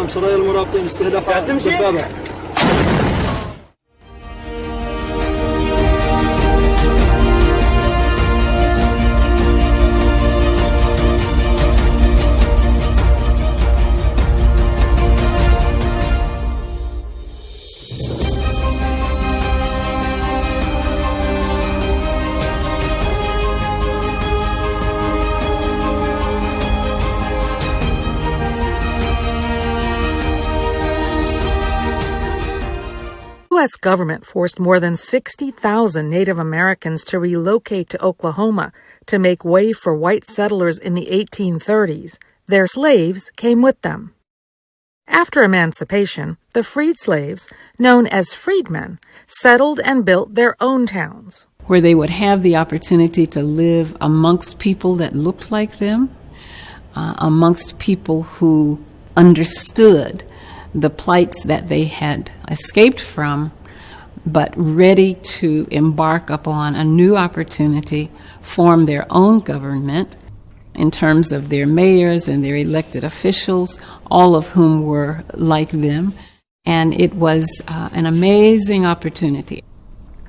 سرايا المرابطين استهداف دبابة. The U.S. government forced more than 60,000 Native Americans to relocate to Oklahoma to make way for white settlers in the 1830s. Their slaves came with them. After emancipation, the freed slaves, known as freedmen, settled and built their own towns, where they would have the opportunity to live amongst people that looked like them, amongst people who understood the plights that they had escaped from, but ready to embark upon a new opportunity, form their own government in terms of their mayors and their elected officials, all of whom were like them. And it was an amazing opportunity.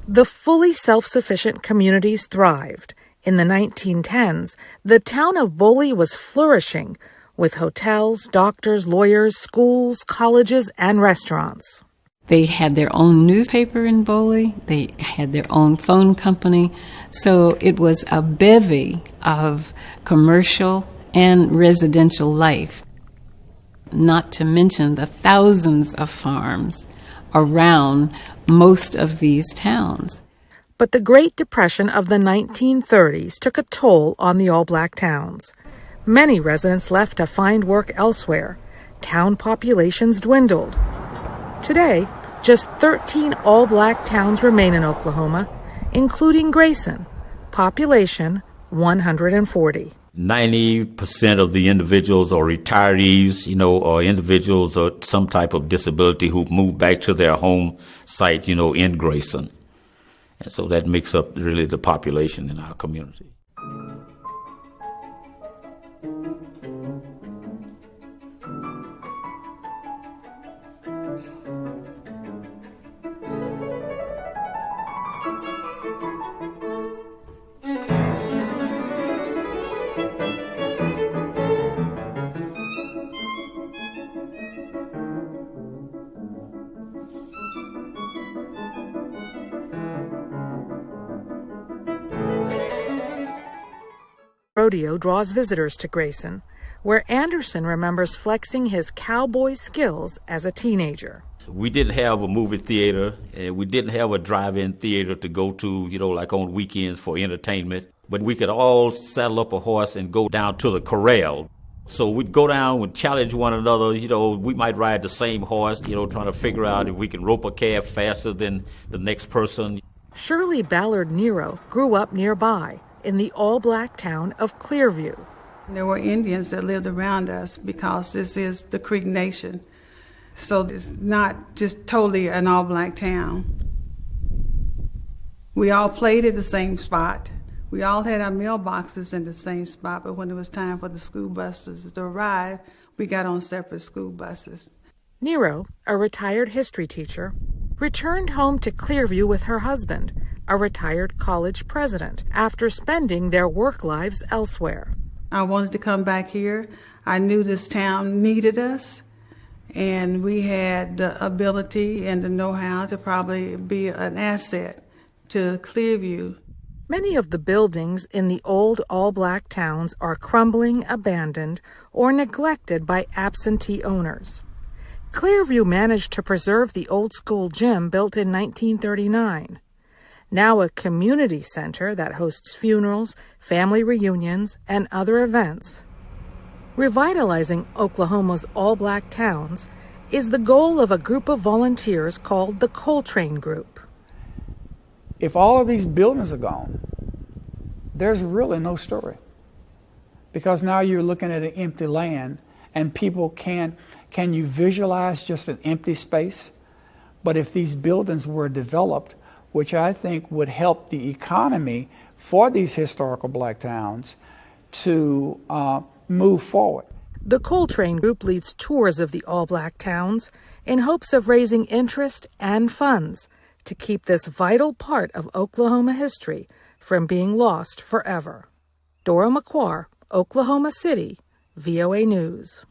The fully self-sufficient communities thrived. In the 1910s, the town of Boley was flourishing, with hotels, doctors, lawyers, schools, colleges, and restaurants. They had their own newspaper in Boley. They had their own phone company. So it was a bevy of commercial and residential life, not to mention the thousands of farms around most of these towns. But the Great Depression of the 1930s took a toll on the all-black towns. Many residents left to find work elsewhere. Town populations dwindled. Today, just 13 all-black towns remain in Oklahoma, including Grayson, population 140. 90% of the individuals are retirees, or individuals or some type of disability who move back to their home site, in Grayson. And so that makes up really the population in our community. Rodeo draws visitors to Grayson, where Anderson remembers flexing his cowboy skills as a teenager. We didn't have a movie theater, and we didn't have a drive-in theater to go to, like on weekends for entertainment. But we could all saddle up a horse and go down to the corral. So we'd go down and challenge one another. We might ride the same horse, trying to figure out if we can rope a calf faster than the next person. Shirley Ballard Nero grew up nearby in the all-black town of Clearview. There were Indians that lived around us because this is the Creek Nation. So it's not just totally an all-black town. We all played at the same spot. We all had our mailboxes in the same spot, but when it was time for the school buses to arrive, we got on separate school buses. Nero, a retired history teacher, returned home to Clearview with her husband, a retired college president, after spending their work lives elsewhere. I wanted to come back here. I knew this town needed us, and we had the ability and the know-how to probably be an asset to Clearview. Many of the buildings in the old all-black towns are crumbling, abandoned, or neglected by absentee owners. Clearview managed to preserve the old-school gym built in 1939. Now a community center that hosts funerals, family reunions, and other events. Revitalizing Oklahoma's all-black towns is the goal of a group of volunteers called the Coltrane Group. If all of these buildings are gone, there's really no story. Because now you're looking at an empty land, and people can you visualize just an empty space? But if these buildings were developed, which I think would help the economy for these historical black towns to move forward. The Coltrane Group leads tours of the all-black towns in hopes of raising interest and funds to keep this vital part of Oklahoma history from being lost forever. Dora Mekouar, Oklahoma City, VOA News.